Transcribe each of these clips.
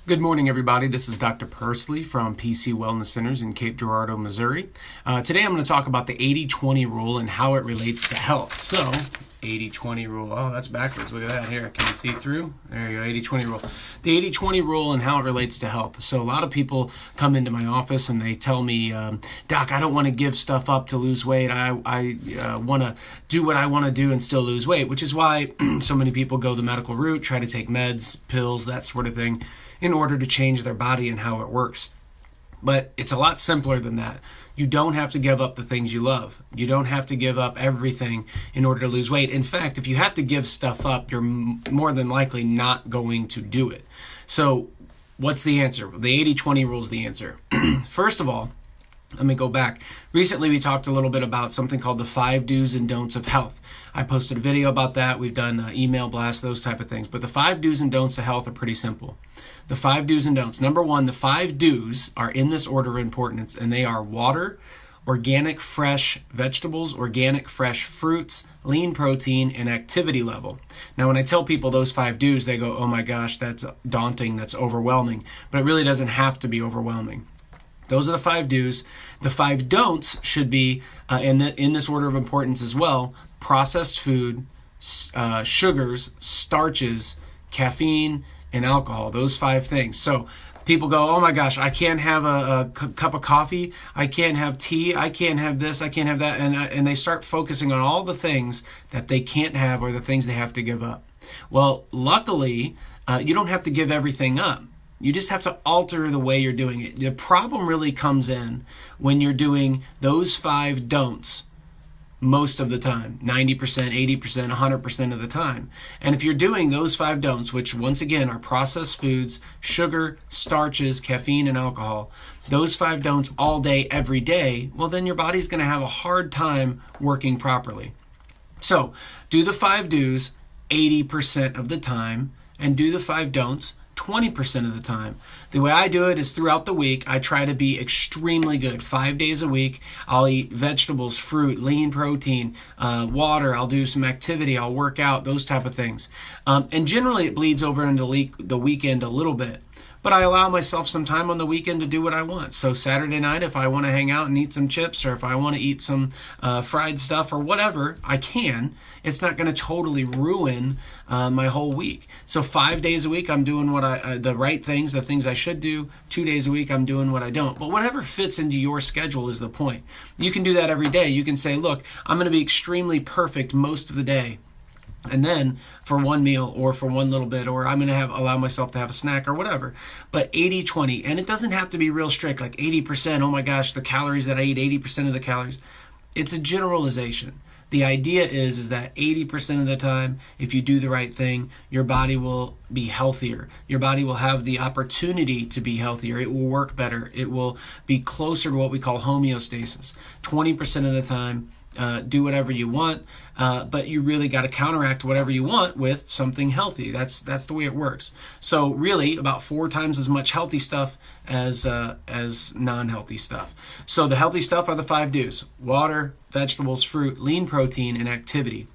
Good morning, everybody. This is Dr. Pursley from PC Wellness Centers in Cape Girardeau, Missouri. Today I'm going to talk about the 80-20 rule and how it relates to health. So, 80-20 rule. Oh, that's backwards. Look at that here. Can you see through? There you go, 80-20 rule. The 80-20 rule and how it relates to health. So a lot of people come into my office and they tell me, Doc, I don't want to give stuff up to lose weight. I want to do what I want to do and still lose weight, which is why so many people go the medical route, try to take meds, pills, that sort of thing, in order to change their body and how it works. But it's a lot simpler than that. You don't have to give up the things you love. You don't have to give up everything in order to lose weight. In fact, if you have to give stuff up, you're more than likely not going to do it. So what's the answer? The 80-20 rule is the answer. First of all, let me go back. Recently, we talked a little bit about something called the 5 do's and don'ts of health. I posted a video about that. We've done email blasts, those type of things. But the 5 do's and don'ts of health are pretty simple. The 5 do's and don'ts. Number one, the 5 do's are in this order of importance, and they are water, organic fresh vegetables, organic fresh fruits, lean protein, and activity level. Now, when I tell people those 5 do's, they go, oh my gosh, that's daunting, that's overwhelming. But it really doesn't have to be overwhelming. Those are the 5 do's. The 5 don'ts should be, in this order of importance as well, processed food, sugars, starches, caffeine, and alcohol. Those 5 things. So people go, oh my gosh, I can't have a cup of coffee. I can't have tea. I can't have this. I can't have that. And they start focusing on all the things that they can't have or the things they have to give up. Well, luckily, you don't have to give everything up. You just have to alter the way you're doing it. The problem really comes in when you're doing those 5 don'ts most of the time, 90%, 80%, 100% of the time. And if you're doing those 5 don'ts, which once again are processed foods, sugar, starches, caffeine, and alcohol, those 5 don'ts all day, every day, well, then your body's going to have a hard time working properly. So do the 5 do's 80% of the time and do the 5 don'ts 20% of the time. The way I do it is throughout the week, I try to be extremely good. 5 days a week, I'll eat vegetables, fruit, lean protein, water. I'll do some activity. I'll work out, those type of things. And generally, it bleeds over into the weekend a little bit. But I allow myself some time on the weekend to do what I want. So Saturday night, if I want to hang out and eat some chips, or if I want to eat some fried stuff or whatever, I can. It's not going to totally ruin my whole week. So 5 days a week, I'm doing the right things, the things I should do. 2 days a week, I'm doing what I don't. But whatever fits into your schedule is the point. You can do that every day. You can say, look, I'm going to be extremely perfect most of the day. And then for one meal or for one little bit, or I'm going to allow myself to have a snack or whatever. But 80-20, and it doesn't have to be real strict, like 80%, oh my gosh, the calories that I eat, 80% of the calories. It's a generalization. The idea is that 80% of the time, if you do the right thing, your body will be healthier. Your body will have the opportunity to be healthier. It will work better. It will be closer to what we call homeostasis. 20% of the time, do whatever you want, but you really got to counteract whatever you want with something healthy. That's the way it works. So really, about 4 times as much healthy stuff as non-healthy stuff. So the healthy stuff are the 5 do's: water, vegetables, fruit, lean protein, and activity.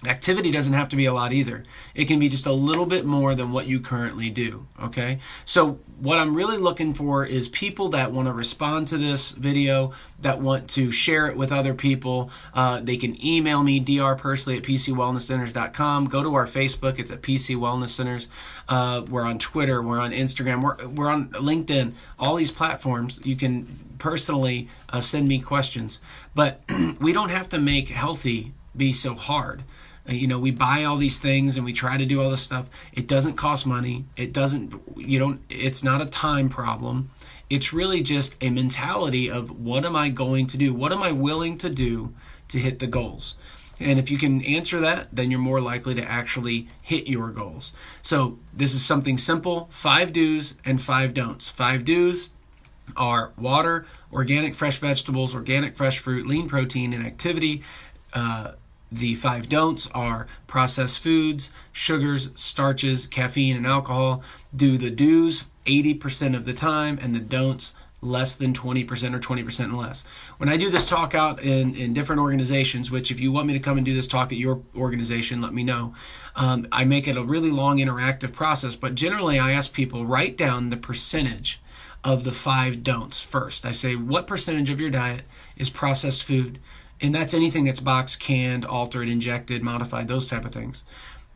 Activity doesn't have to be a lot either. It can be just a little bit more than what you currently do, okay? So what I'm really looking for is people that want to respond to this video, that want to share it with other people. They can email me, drpursley@pcwellnesscenters.com. Go to our Facebook. It's at PC Wellness Centers. We're on Twitter. We're on Instagram. We're on LinkedIn. All these platforms, you can personally send me questions. But we don't have to make healthy be so hard. We buy all these things and we try to do all this stuff. It doesn't cost money. It's not a time problem. It's really just a mentality of, what am I going to do? What am I willing to do to hit the goals? And if you can answer that, then you're more likely to actually hit your goals. So this is something simple: 5 do's and 5 don'ts. 5 do's are water, organic fresh vegetables, organic fresh fruit, lean protein, and activity. The 5 don'ts are processed foods, sugars, starches, caffeine, and alcohol. Do the do's 80% of the time, and the don'ts less than 20% or 20% less. When I do this talk out in different organizations, which if you want me to come and do this talk at your organization, let me know. I make it a really long interactive process, but generally I ask people, write down the percentage of the 5 don'ts first. I say, what percentage of your diet is processed food? And that's anything that's boxed, canned, altered, injected, modified, those type of things.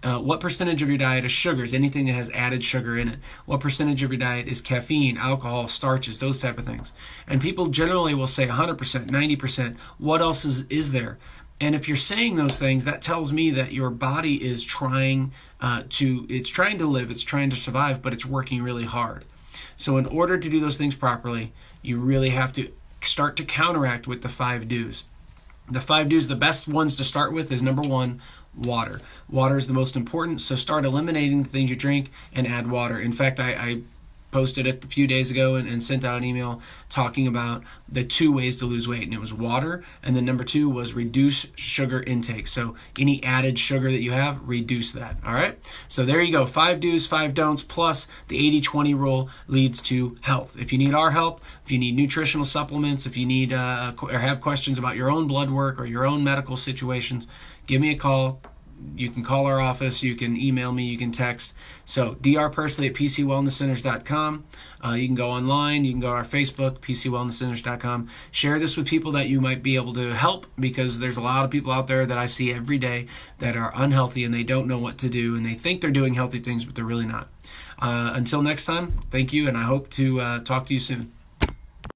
What percentage of your diet is sugars? Anything that has added sugar in it. What percentage of your diet is caffeine, alcohol, starches, those type of things? And people generally will say 100%, 90%. What else is there? And if you're saying those things, that tells me that your body is trying it's trying to live, it's trying to survive, but it's working really hard. So in order to do those things properly, you really have to start to counteract with the 5 do's. The 5 do's, the best ones to start with is number 1, water. Water is the most important, so start eliminating the things you drink and add water. In fact, I posted a few days ago and sent out an email talking about the 2 ways to lose weight, and it was water, and then number 2 was reduce sugar intake. So any added sugar that you have, reduce that. All right, so there you go. 5 do's, 5 don'ts, plus the 80-20 rule leads to health. If you need our help, if you need nutritional supplements, if you need or have questions about your own blood work or your own medical situations, give me a call. You can call our office, you can email me, you can text. So drpersley@pcwellnesscenters.com. You can go online, you can go to our Facebook, pcwellnesscenters.com. Share this with people that you might be able to help, because there's a lot of people out there that I see every day that are unhealthy and they don't know what to do, and they think they're doing healthy things, but they're really not. Until next time, thank you, and I hope to talk to you soon.